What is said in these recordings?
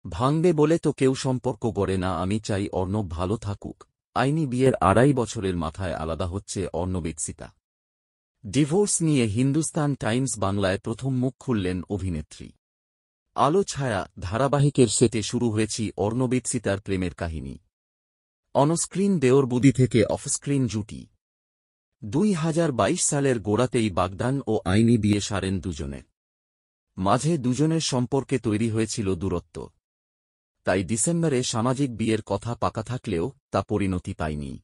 ভাঙবে বলে তো কেউ সম্পর্ক গড়ে না। আমি চাই অর্ণব ভালো থাকুক। আইনি বিয়ের 2.5 বছরের মাথায় আলাদা হচ্ছে অর্ণব-ইপ্সিতা। ডিভোর্স নিয়ে হিন্দুস্তান টাইমস বাংলায় প্রথম মুখ খুললেন অভিনেত্রী। আলো ছায়া ধারাবাহিকের সেটে শুরু হয়েছে অর্ণব-ইপ্সিতার প্রেমের কাহিনী। অনস্ক্রিন দেওর-বৌদি থেকে অফস্ক্রিন জুটি। 2022 সালের গোড়াতেই বাগদান ও আইনি বিয়ে সারেন দুজনে। মাঝে দুজনের সম্পর্কে তৈরি হয়েছিল দূরত্ব। তাই ডিসেম্বরে সামাজিক বিয়ের কথা পাকা থাকলেও তা পরিণতি পায়নি।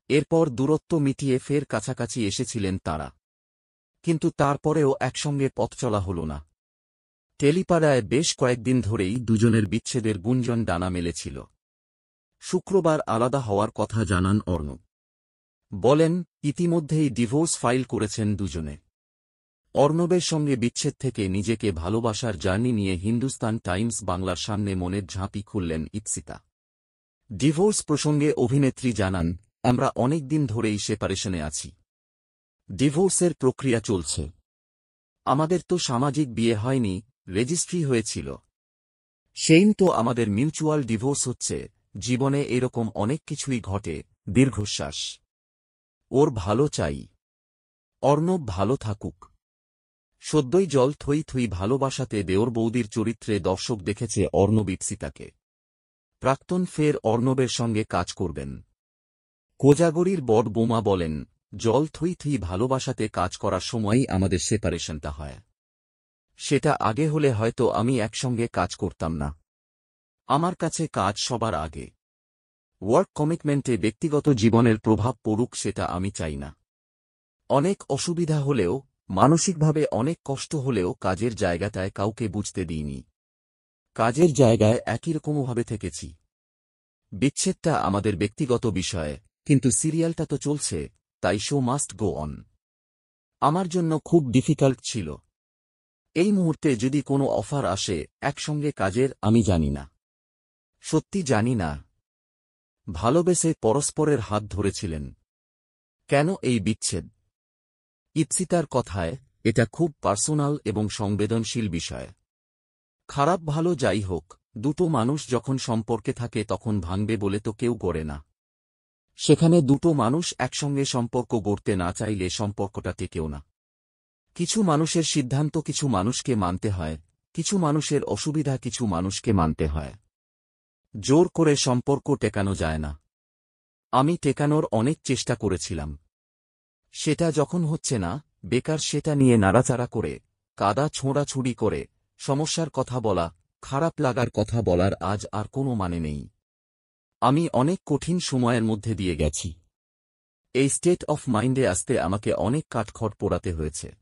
এরপর দূরত্ব মিটিয়ে ফের কাছাকাছি এসেছিলেন তাঁরা। কিন্তু তারপরেও একসঙ্গে পথ চলা হল না। টেলিপাড়ায় বেশ কয়েকদিন ধরেই দুজনের বিচ্ছেদের গুঞ্জন ডানা মেলেছিল। শুক্রবার আলাদা হওয়ার কথা জানান অর্ণব। বলেন, ইতিমধ্যেই ডিভোর্স ফাইল করেছেন দুজনে। অর্ণবের সঙ্গে বিচ্ছেদ থেকে নিজেকে ভালোবাসার জার্নি নিয়ে হিন্দুস্তান টাইমস বাংলার সামনে মনের ঝাঁপি খুললেন ইপ্সিতা। ডিভোর্স প্রসঙ্গে অভিনেত্রী জানান, আমরা অনেক দিন ধরেই সেপারেশনে আছি। ডিভোর্সের প্রক্রিয়া চলছে। আমাদের তো সামাজিক বিয়ে হয়নি, রেজিস্ট্রি হয়েছিল। সেইম তো আমাদের মিউচুয়াল ডিভোর্স হচ্ছে। জীবনে এরকম অনেক কিছুই ঘটে। দীর্ঘশ্বাস। ওর ভালো চাই। অর্ণব ভালো থাকুক। সদ্যই জল থই থই ভালোবাসাতে দেওর বৌদির চরিত্রে দর্শক দেখেছে অর্ণব-ইপ্সিতাকে। প্রাক্তন ফের অর্ণবের সঙ্গে কাজ করবেন। কোজাগরীর বড় বোমা বলেন, জল থই থই ভালোবাসাতে কাজ করার সময়ই আমাদের সেপারেশনটা হয়। সেটা আগে হলে হয়তো আমি একসঙ্গে কাজ করতাম না। আমার কাছে কাজ সবার আগে। ওয়ার্ক কমিটমেন্টে ব্যক্তিগত জীবনের প্রভাব পড়ুক সেটা আমি চাই না। অনেক অসুবিধা হলেও, মানসিকভাবে অনেক কষ্ট হলেও কাজের জায়গাটায় কাউকে বুঝতে দিইনি। কাজের জায়গায় একই রকমভাবে থেকেছি। বিচ্ছেদটা আমাদের ব্যক্তিগত বিষয়ে, কিন্তু সিরিয়ালটা তো চলছে, তাই শো মাস্ট গো অন। আমার জন্য খুব ডিফিকাল্ট ছিল। এই মুহূর্তে যদি কোনো অফার আসে একসঙ্গে কাজের, আমি জানি না। সত্যি জানি না। ভালোবেসে পরস্পরের হাত ধরেছিলেন। কেন এই বিচ্ছেদ? ইপ্সিতার কথায়, এটা খুব পার্সোনাল এবং সংবেদনশীল বিষয়। খারাপ ভালো যাই হোক, দুটো মানুষ যখন সম্পর্কে থাকে তখন ভাঙবে বলে তো কেউ গড়ে না। সেখানে দুটো মানুষ একসঙ্গে সম্পর্ক গড়তে না চাইলে সম্পর্কটা টেকেও না। কিছু মানুষের সিদ্ধান্ত কিছু মানুষকে মানতে হয়, কিছু মানুষের অসুবিধা কিছু মানুষকে মানতে হয়। জোর করে সম্পর্ক টেকানো যায় না। আমি টেকানোর অনেক চেষ্টা করেছিলাম। সেটা যখন হচ্ছে না, বেকার সেটা নিয়ে নাড়াচাড়া করে, কাদা ছোঁড়াছুড়ি করে, সমস্যার কথা বলা, খারাপ লাগার কথা বলার আজ আর কোনো মানে নেই। আমি অনেক কঠিন সময়ের মধ্যে দিয়ে গেছি। এই স্টেট অফ মাইন্ডে আসতে আমাকে অনেক কাঠখড় পোড়াতে হয়েছে।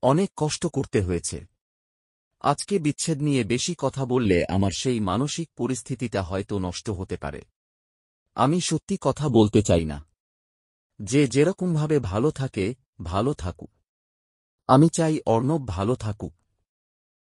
অনেক কষ্ট করতে হয়েছে। আজকে বিচ্ছেদ নিয়ে বেশি কথা বললে আমার সেই মানসিক পরিস্থিতিটা হয়তো নষ্ট হতে পারে। আমি সত্যি কথা বলতে চাই না। যে যেরকমভাবে ভালো থাকে, ভালো থাকুক। আমি চাই অর্ণব ভালো থাকুক।